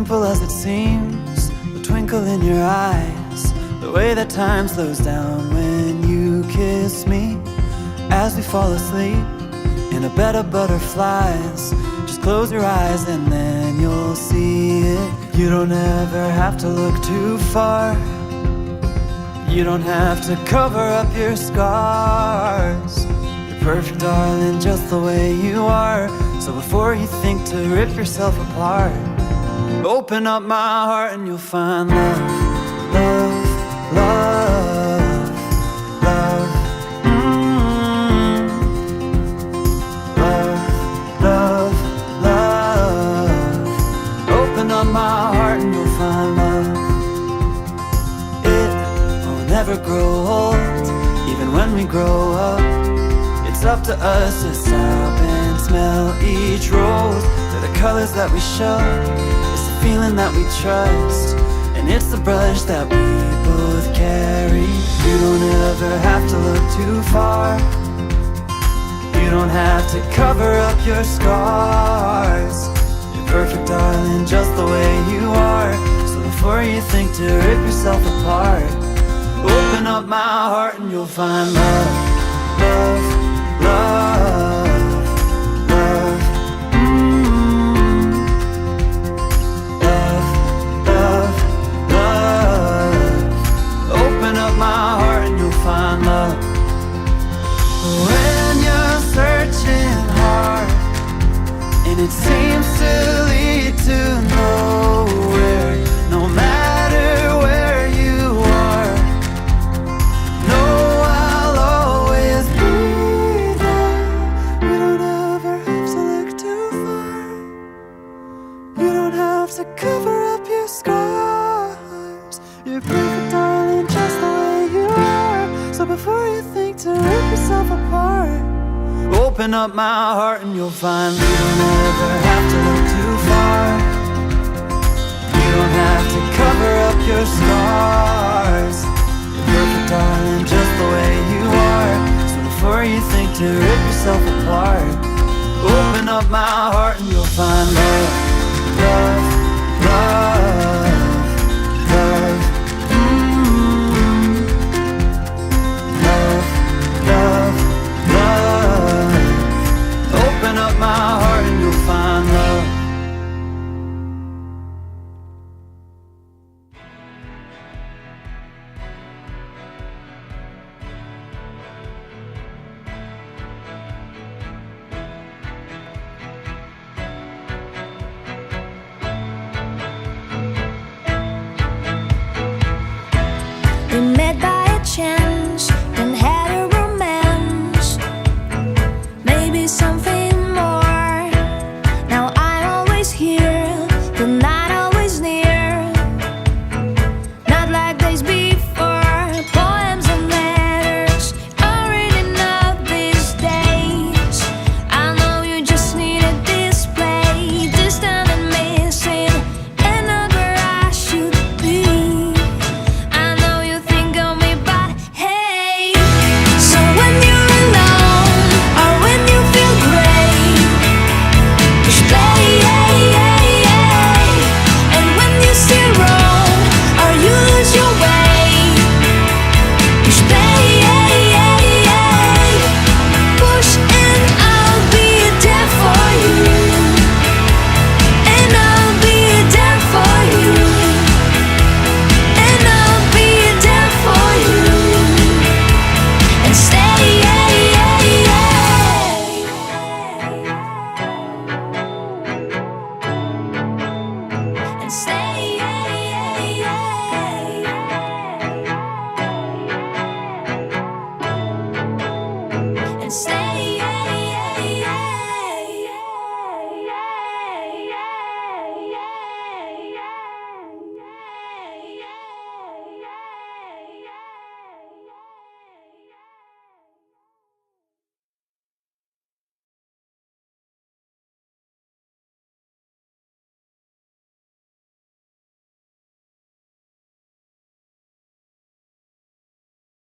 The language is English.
simple as it seems, the twinkle in your eyes, the way that time slows down when you kiss me. As we fall asleep in a bed of butterflies, just close your eyes and then you'll see it. You don't ever have to look too far. You don't have to cover up your scars. You're perfect, darling, just the way you are. So before you think to rip yourself apart, open up my heart and you'll find love, love, love, love. Love, love, love. Open up my heart and you'll find love. It will never grow old, even when we grow up. It's up to us to stop and smell each rose. They're the colors that we show, it's the feeling that we trust, and it's the brush that we both carry. You don't ever have to look too far. You don't have to cover up your scars. You're perfect, darling, just the way you are. So before you think to rip yourself apart, open up my heart and you'll find love, love, love, love. Love, love, love. Open up my heart and you'll find love. When you're searching hard and it seems to lead to nowhere, no matter where you are, know I'll always be there. You don't ever have to look too far. You don't have to cover up your scars. You're perfect, darling, just the way you are. So before you think to rip yourself apart, open up my heart and you'll find you don't ever have to look too far. You don't have to cover up your scars. You're perfect, darling, just the way you are. So before you think to rip yourself apart, open up my heart and you'll find love, love, love, love. Love, love, love. Open up my heart and you'll find love. We met by a chance, then had a romance, maybe something more. Now I'm always here, but not always near. Not like days before, poems and letters are reading up these days. I know you just need a display, distant and missing, and not where I should be. I know you think of me, but hey. So when you're alone or when you feel great, just play. And when you see wrong or you lose your way, just play. Push and I'll be there for you, and I'll be there for you, and I'll be there for you, and stay, and stay, and stay.